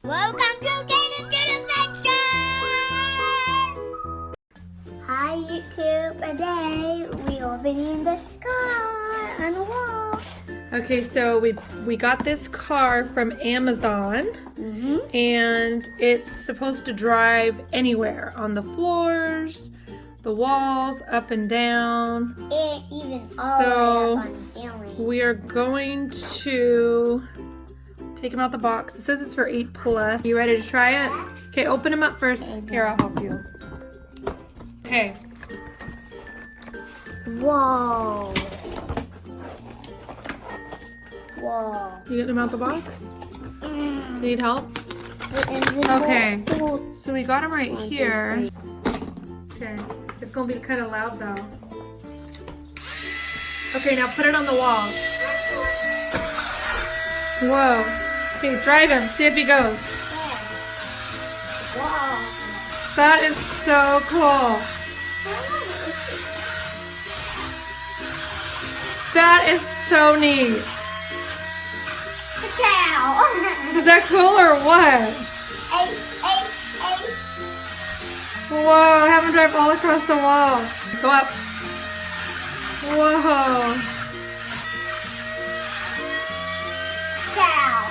Welcome to Get Into Adventure! Hi YouTube, today we opening this car on the wall. Okay, so we got this car from Amazon, and it's supposed to drive anywhere, on the floors, the walls, up and down. And even all the way up on the ceiling. We are going to take them out the box. It says it's for 8+. You ready to try it? Okay, open them up first. Here, I'll help you. Okay. Whoa. Whoa. You get them out the box? Need help? Okay. So we got them right here. Okay. It's going to be kind of loud though. Okay, now put it on the wall. Whoa. Okay, drive him. See if he goes. Wow. That is so cool. That is so neat. Cow. Is that cool or what? Whoa, have him drive all across the wall. Go up. Whoa. Cow.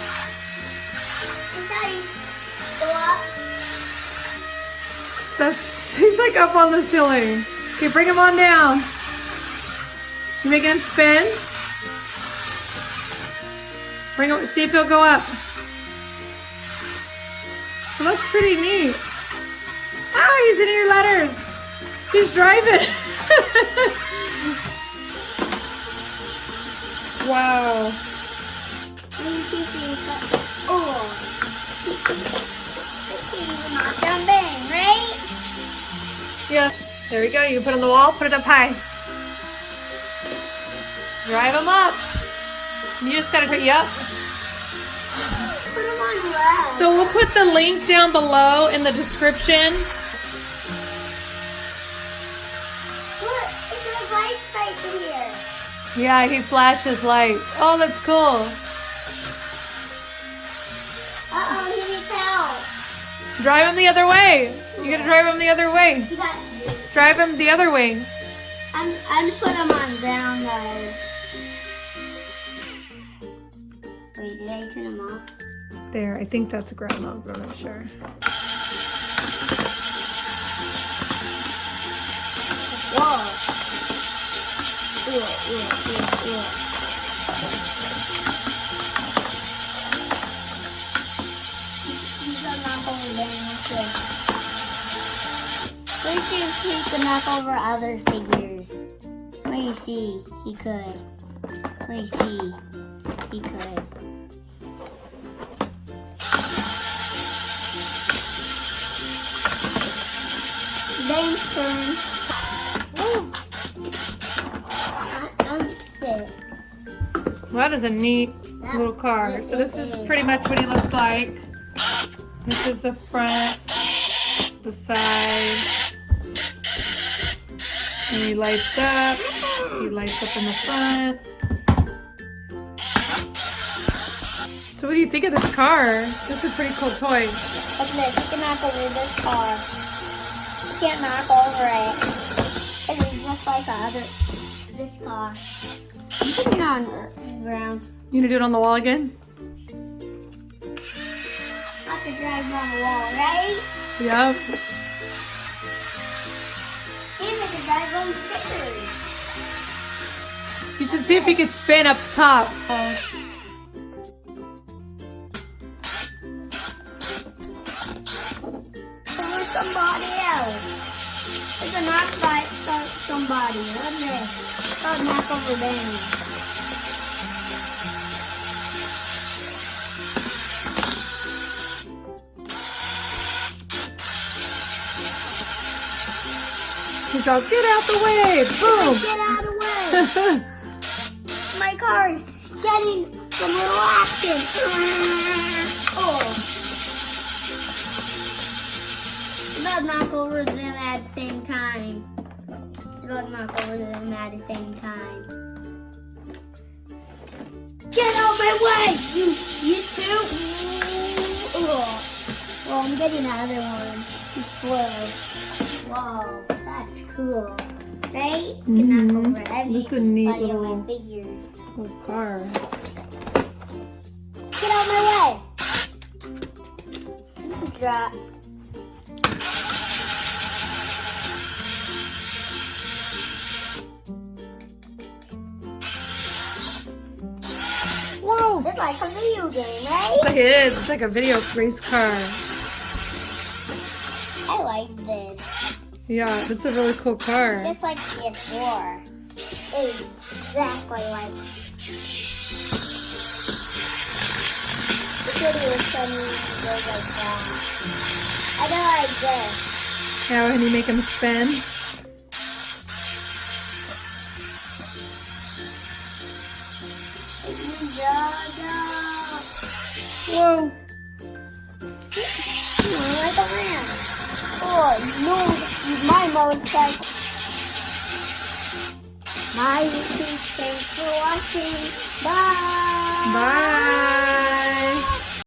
He's like up on the ceiling. Okay, bring him on down. You making him spin? Bring him, see if he'll go up. Well, that's pretty neat. Ah, he's in your letters. He's driving. Wow. Right? Yeah. There we go. You put it on the wall. Put it up high. Drive him up. You just gotta put you up. Put them on low. So we'll put the link down below in the description. Look, there's a light right here. Yeah, he flashes light. Oh, that's cool. Uh-oh, he needs help. Drive him the other way. You gotta drive him the other way. Drive him the other way. I'm put him on ground guys. Wait, did I turn him off? There, I think that's a ground mount, but I'm not sure. Whoa. He's gonna knock over there. Let's see if he can knock over other figures. Let me see. He could. Let me see. He could. Thanks, turn. I'm sick. Well, that is a neat little car. So this is pretty much what he looks like. This is the front, the side. And he lights up. He lights up in the front. So what do you think of this car? This is a pretty cool toy. Look at this. You can knock over this car. You can't knock over it. It is just like this car. You put it on the ground. You gonna do it on the wall again? I could drive on the wall, right? Yep. And I could drive on the stickers. You should see if he could spin up top. Somebody else. It's a knock by somebody. Look at this. Oh, knock over there. He's all, get out the way! Boom! Get out of the way! My car is getting some little action. Oh. About knock over them at the same time. About knock over them at the same time. Get out of my way, you two! Ooh. Oh, I'm getting another one. It's blue. Whoa, that's cool. Right? You can knock over everybody This is a neat on little, my figures. little car. Get out of my way! Drop. Whoa! It's like a video game, right? It's like it is. It's like a video race car. I like this. Yeah, it's a really cool car. Just like PS4. Exactly like. The video goes like that. I don't like this. Yeah, when you make them spin. Whoa! Like a ram. Oh, no, my motorcycle. My YouTube, thanks for watching. Bye. Bye!